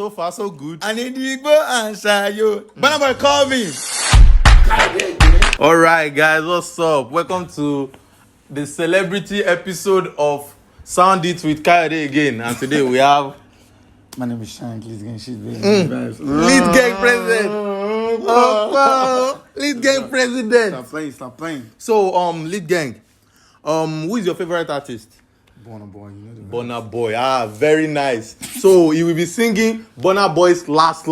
So far, so good. I need to go and say yo. Burna boy, call me. All right, guys, what's up? Welcome to the celebrity episode of Sound It with Kayode again. And today we have My name is Shank. Lead gang shit, baby. lead gang president. Lead gang president. Stop playing. So, lead gang. Who is your favorite artist? Burna boy, you know the Burna Boy. Very nice. So he will be singing Burna Boy's last.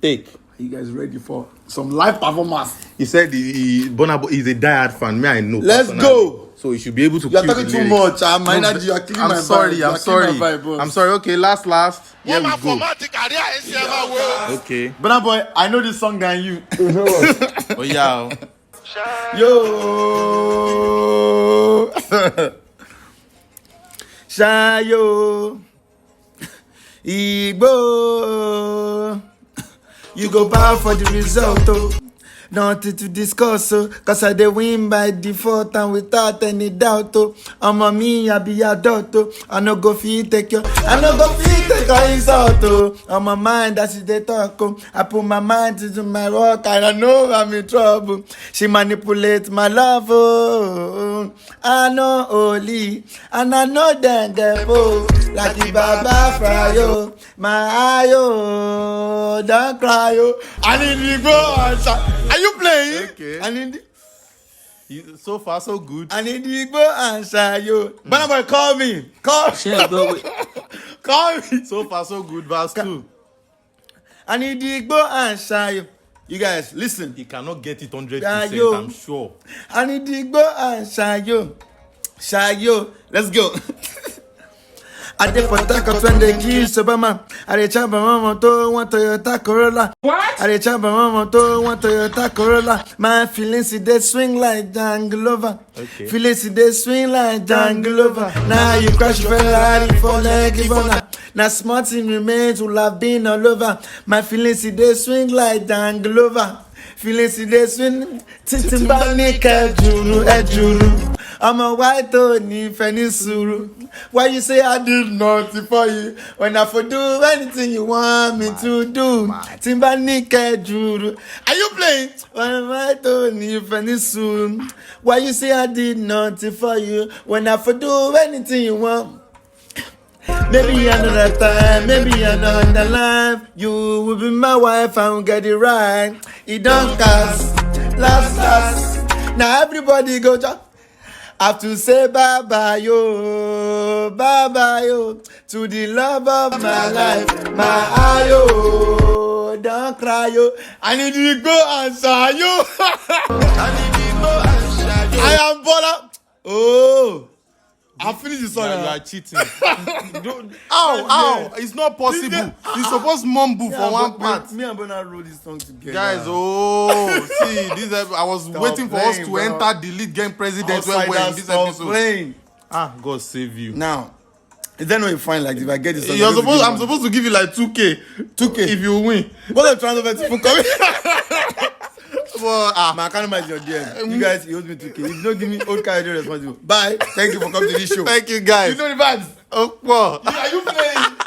Take. Are you guys ready for some live performance? He said Burna Boy is a diehard fan. Me, I know. Let's personally. go. So you should be able to. You're kill talking the too lyrics. much. My energy, you're killing my vibe. I'm sorry. Okay, last. Here we go. Okay. Burna boy, I know this song than you. Oh yeah. Yo. Shayo. Igbo. You go bow for the result, oh. Nothing to discuss, oh. Cause I dey win by default and without any doubt, oh. I'm a me, I be your daughter. I no go fit take your insult, oh. On my mind, that's it they talk, oh. I put my mind into my rock and I know I'm in trouble. She manipulates my love, oh. I know only, and I know them get oh. Like the Baba Fryo, my eye, oh. Don't cry, oh. I need to go and shout. Are you playing? Okay. I need So far, so good. to go and say yo. Burna boy, call me. Call me. So far, so good. Verse 2. I need to go and say yo. You guys, listen. He cannot get it 100%. Yo. I'm sure. I need to go and say yo. Let's go. I did for Taco when they kiss Obama. I did chop my mama to one Toyota Corolla. What? I did chop my mama to one Toyota Corolla. My feelings they swing like Janglova. Okay. Feelings they swing like Janglova. Now you crash Ferrari for leg Ivana. Now smart in remains will have been all over. My feelings they swing like Janglova. Feelings they swing. Timbani ejuru. I'm a white Tony Fenisuru. Why you say I did nothing for you when I for do anything you want me to do? Timbani ejuru. Are you playing? I'm a white Tony Fenisuru. Why you say I did nothing for you when I for do anything you want? Maybe another time, maybe another life. You will be my wife and we'll get it right. It don't cast, last. Now everybody go just have to say bye-bye, yo, to the love of my life, my ayo, don't cry, yo. I need to go and say, yo. I am Burna. Oh. I finished the song. You are cheating. Ow! It's not possible. You're supposed to mumble for one part. Me and Burna wrote this song together. Guys, see, this I was waiting for us to enter the lead game president when we're in this episode. Playing. God save you. Now, is there no fine like if I get this song? I'm supposed to give you like 2K if you win. What I'm trying to get to come. Well, my account is your DM. You guys, you owe me 2K. If you don't give me old Kayode responsible. Bye. Thank you for coming to this show. Thank you, guys. You know the vibes. Oh, well. Are you playing?